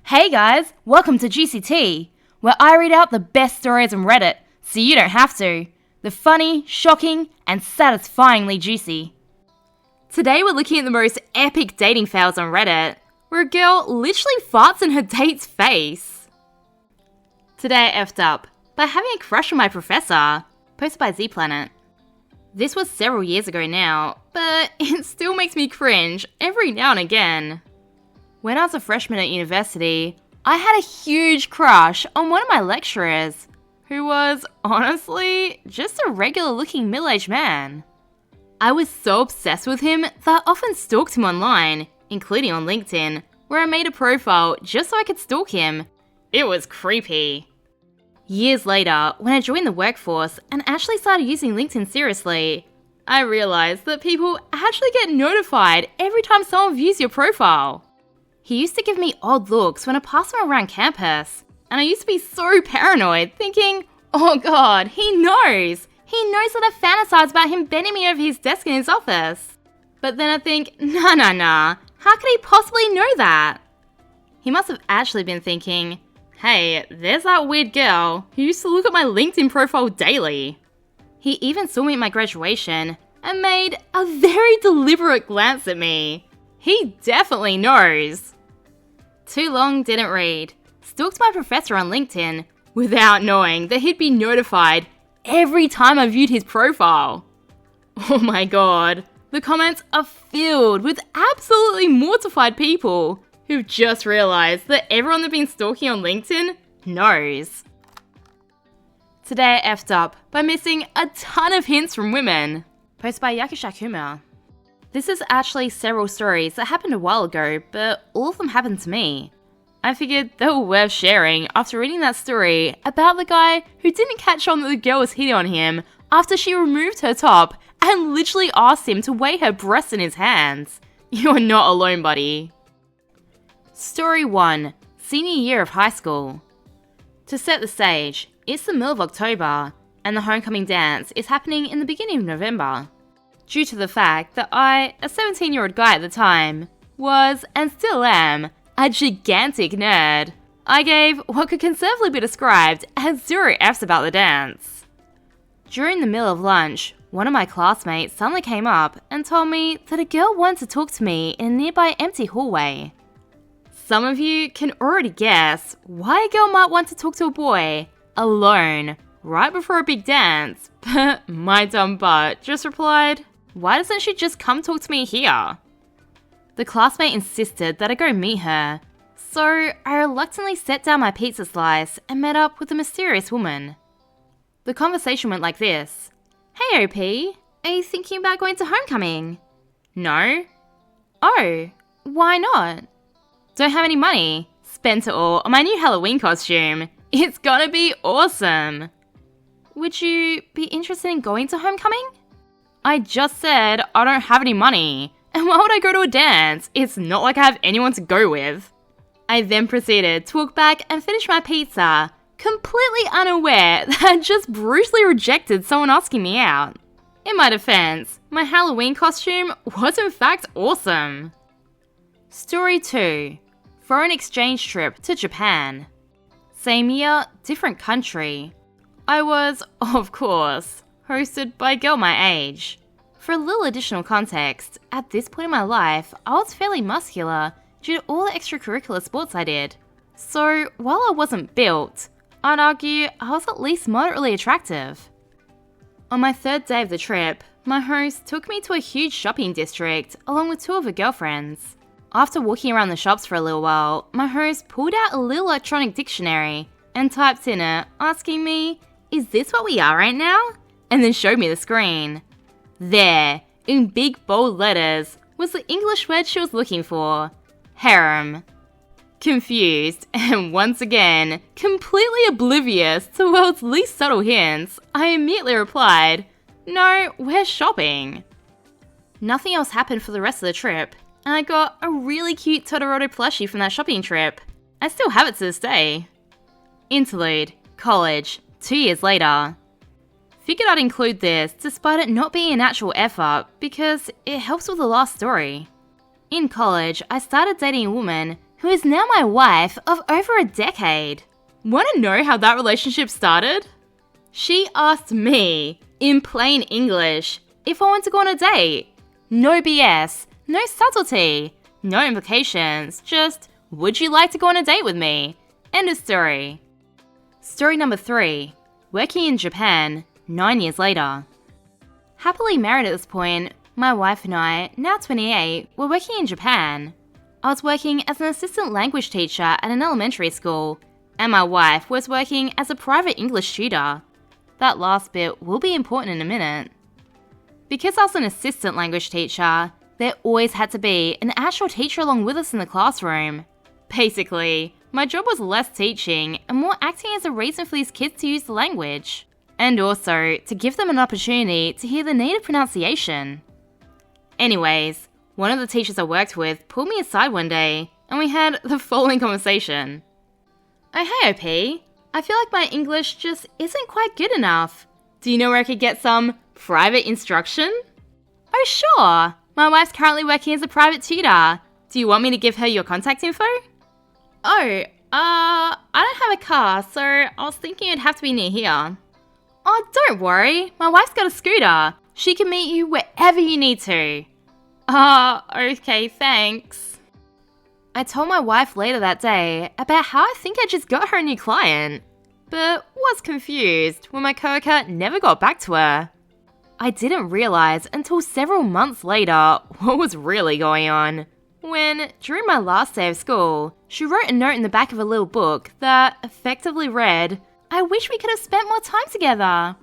Hey guys, welcome to Juicy Tea, where I read out the best stories on Reddit, so you don't have to. The funny, shocking, and satisfyingly juicy. Today we're looking at the most epic dating fails on Reddit, where a girl literally farts in her date's face. Today I effed up by having a crush on my professor, posted by ZPlanet. This was several years ago now, but it still makes me cringe every now and again. When I was a freshman at university, I had a huge crush on one of my lecturers, who was, honestly, just a regular-looking middle-aged man. I was so obsessed with him that I often stalked him online, including on LinkedIn, where I made a profile just so I could stalk him. It was creepy. Years later, when I joined the workforce and actually started using LinkedIn seriously, I realized that people actually get notified every time someone views your profile. He used to give me odd looks when I passed him around campus, and I used to be so paranoid, thinking, oh god, he knows! He knows that I fantasize about him bending me over his desk in his office. But then I think, nah, how could he possibly know that? He must have actually been thinking, hey, there's that weird girl who used to look at my LinkedIn profile daily. He even saw me at my graduation and made a very deliberate glance at me. He definitely knows. Too long didn't read. Stalked my professor on LinkedIn without knowing that he'd be notified every time I viewed his profile. Oh my god, the comments are filled with absolutely mortified people who've just realized that everyone they've been stalking on LinkedIn knows. Today I effed up by missing a ton of hints from women. Posted by Yakushakuma. This is actually several stories that happened a while ago, but all of them happened to me. I figured they were worth sharing after reading that story about the guy who didn't catch on that the girl was hitting on him after she removed her top and literally asked him to weigh her breasts in his hands. You're not alone, buddy. Story 1. Senior year of high school. To set the stage, it's the middle of October, and the homecoming dance is happening in the beginning of November. Due to the fact that I, a 17-year-old guy at the time, was, and still am, a gigantic nerd, I gave what could conservatively be described as 0 Fs about the dance. During the middle of lunch, one of my classmates suddenly came up and told me that a girl wanted to talk to me in a nearby empty hallway. Some of you can already guess why a girl might want to talk to a boy, alone, right before a big dance, but my dumb butt just replied, why doesn't she just come talk to me here? The classmate insisted that I go meet her, so I reluctantly set down my pizza slice and met up with the mysterious woman. The conversation went like this. Hey OP, are you thinking about going to homecoming? No. Oh, why not? Don't have any money. Spent it all on my new Halloween costume. It's gonna be awesome. Would you be interested in going to homecoming? I just said I don't have any money, and why would I go to a dance? It's not like I have anyone to go with. I then proceeded to walk back and finish my pizza, completely unaware that I'd just brutally rejected someone asking me out. In my defense, my Halloween costume was in fact awesome. Story 2. Foreign exchange trip to Japan. Same year, different country. I was, of course, hosted by a girl my age. For a little additional context, at this point in my life, I was fairly muscular due to all the extracurricular sports I did. So, while I wasn't built, I'd argue I was at least moderately attractive. On my third day of the trip, my host took me to a huge shopping district along with 2 of her girlfriends. After walking around the shops for a little while, my host pulled out a little electronic dictionary and typed in it, asking me, is this what we are right now? And then showed me the screen. There, in big bold letters, was the English word she was looking for. Harem. Confused, and once again, completely oblivious to the world's least subtle hints, I immediately replied, no, we're shopping. Nothing else happened for the rest of the trip, and I got a really cute Totoro plushie from that shopping trip. I still have it to this day. Interlude College, 2 years later. Figured I'd include this despite it not being an actual effort because it helps with the last story. In college, I started dating a woman who who is now my wife of over a decade. Want to know how that relationship started? She asked me, in plain English, if I want to go on a date. No BS, no subtlety, no implications, just, would you like to go on a date with me? End of story. Story number 3. Working in Japan, 9 years later. Happily married at this point, my wife and I, now 28, were working in Japan. I was working as an assistant language teacher at an elementary school, and my wife was working as a private English tutor. That last bit will be important in a minute. Because I was an assistant language teacher, there always had to be an actual teacher along with us in the classroom. Basically, my job was less teaching and more acting as a reason for these kids to use the language, and also to give them an opportunity to hear the native pronunciation. Anyways, one of the teachers I worked with pulled me aside one day, and we had the following conversation. "Oh hey OP, I feel like my English just isn't quite good enough. Do you know where I could get some private instruction?" "Oh sure, my wife's currently working as a private tutor. Do you want me to give her your contact info?" "Oh, I don't have a car, so I was thinking it'd have to be near here." "Oh, don't worry, my wife's got a scooter. She can meet you wherever you need to." Okay, thanks." I told my wife later that day about how I think I just got her a new client, but was confused when my coworker never got back to her. I didn't realize until several months later what was really going on, when, during my last day of school, she wrote a note in the back of a little book that effectively read, "I wish we could have spent more time together."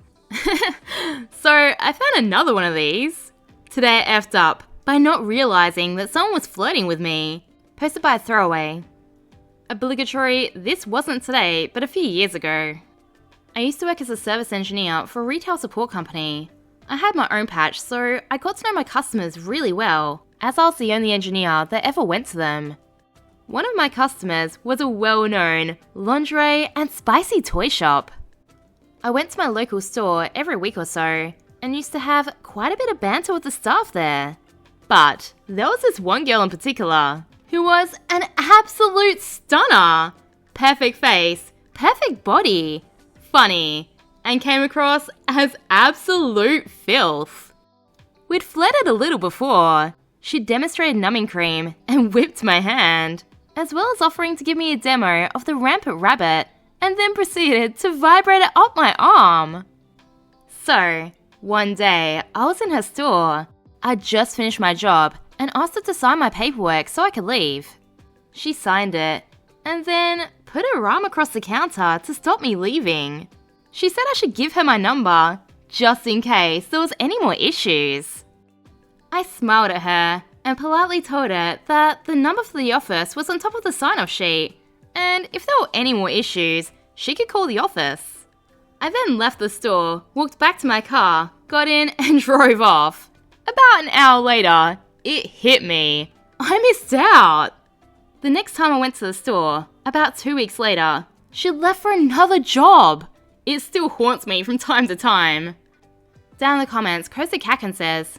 So I found another one of these. Today I effed up by not realizing that someone was flirting with me. Posted by a throwaway. Obligatory, this wasn't today, but a few years ago. I used to work as a service engineer for a retail support company. I had my own patch, so I got to know my customers really well, as I was the only engineer that ever went to them. One of my customers was a well-known lingerie and spicy toy shop. I went to my local store every week or so, and used to have quite a bit of banter with the staff there. But there was this one girl in particular who was an absolute stunner. Perfect face, perfect body, funny, and came across as absolute filth. We'd flirted a little before. She demonstrated numbing cream and whipped my hand, as well as offering to give me a demo of the rampant rabbit, and then proceeded to vibrate it up my arm. So, one day, I was in her store. I'd just finished my job and asked her to sign my paperwork so I could leave. She signed it, and then put her arm across the counter to stop me leaving. She said I should give her my number, just in case there was any more issues. I smiled at her and politely told her that the number for the office was on top of the sign-off sheet, and if there were any more issues, she could call the office. I then left the store, walked back to my car, got in, and drove off. About an hour later, it hit me. I missed out. The next time I went to the store, about 2 weeks later, she left for another job. It still haunts me from time to time. Down in the comments, Kosa Kakan says,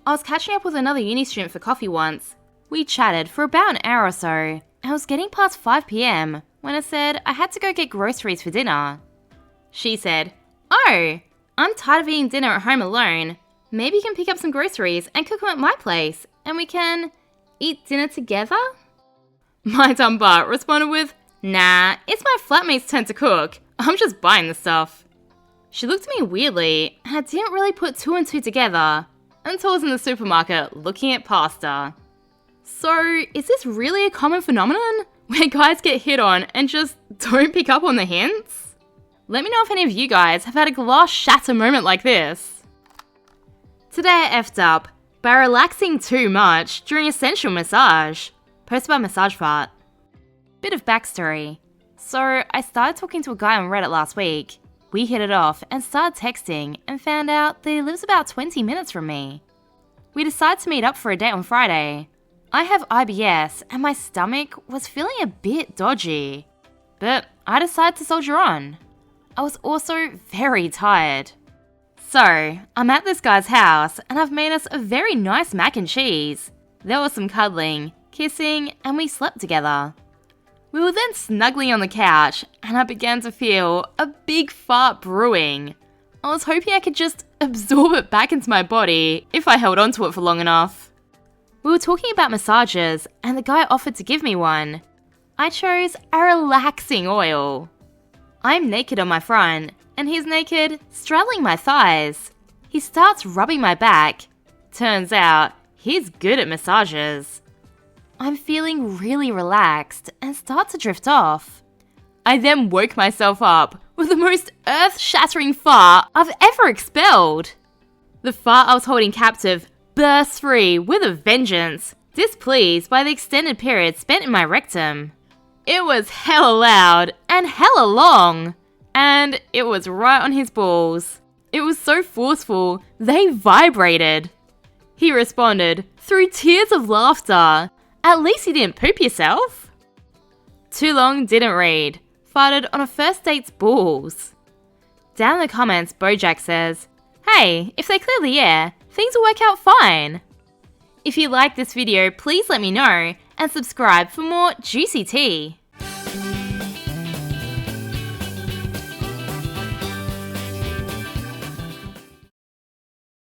"I was catching up with another uni student for coffee once. We chatted for about an hour or so, and it was getting past 5 PM when I said I had to go get groceries for dinner. She said, 'Oh, I'm tired of eating dinner at home alone. Maybe you can pick up some groceries and cook them at my place, and we can eat dinner together?' My dumb butt responded with, 'Nah, it's my flatmate's turn to cook. I'm just buying the stuff.' She looked at me weirdly, and I didn't really put 2 and 2 together until I was in the supermarket looking at pasta. So, is this really a common phenomenon where guys get hit on and just don't pick up on the hints? Let me know if any of you guys have had a glass shatter moment like this. Today I effed up by relaxing too much during a sensual massage. Posted by MassagePart. Bit of backstory. So, I started talking to a guy on Reddit last week. We hit it off and started texting and found out that he lives about 20 minutes from me. We decided to meet up for a date on Friday. I have IBS and my stomach was feeling a bit dodgy, but I decided to soldier on. I was also very tired. So, I'm at this guy's house and I've made us a very nice mac and cheese. There was some cuddling, kissing, and we slept together. We were then snuggling on the couch, and I began to feel a big fart brewing. I was hoping I could just absorb it back into my body if I held onto it for long enough. We were talking about massages, and the guy offered to give me one. I chose a relaxing oil. I'm naked on my front, and he's naked, straddling my thighs. He starts rubbing my back. Turns out, he's good at massages. I'm feeling really relaxed and start to drift off. I then woke myself up with the most earth-shattering fart I've ever expelled. The fart I was holding captive burst free with a vengeance, displeased by the extended period spent in my rectum. It was hella loud and hella long, and it was right on his balls. It was so forceful, they vibrated. He responded through tears of laughter. At least you didn't poop yourself. Too long didn't read. Farted on a first date's balls. Down in the comments, Bojack says, "Hey, if they clear the air, things will work out fine." If you like this video, please let me know and subscribe for more juicy tea.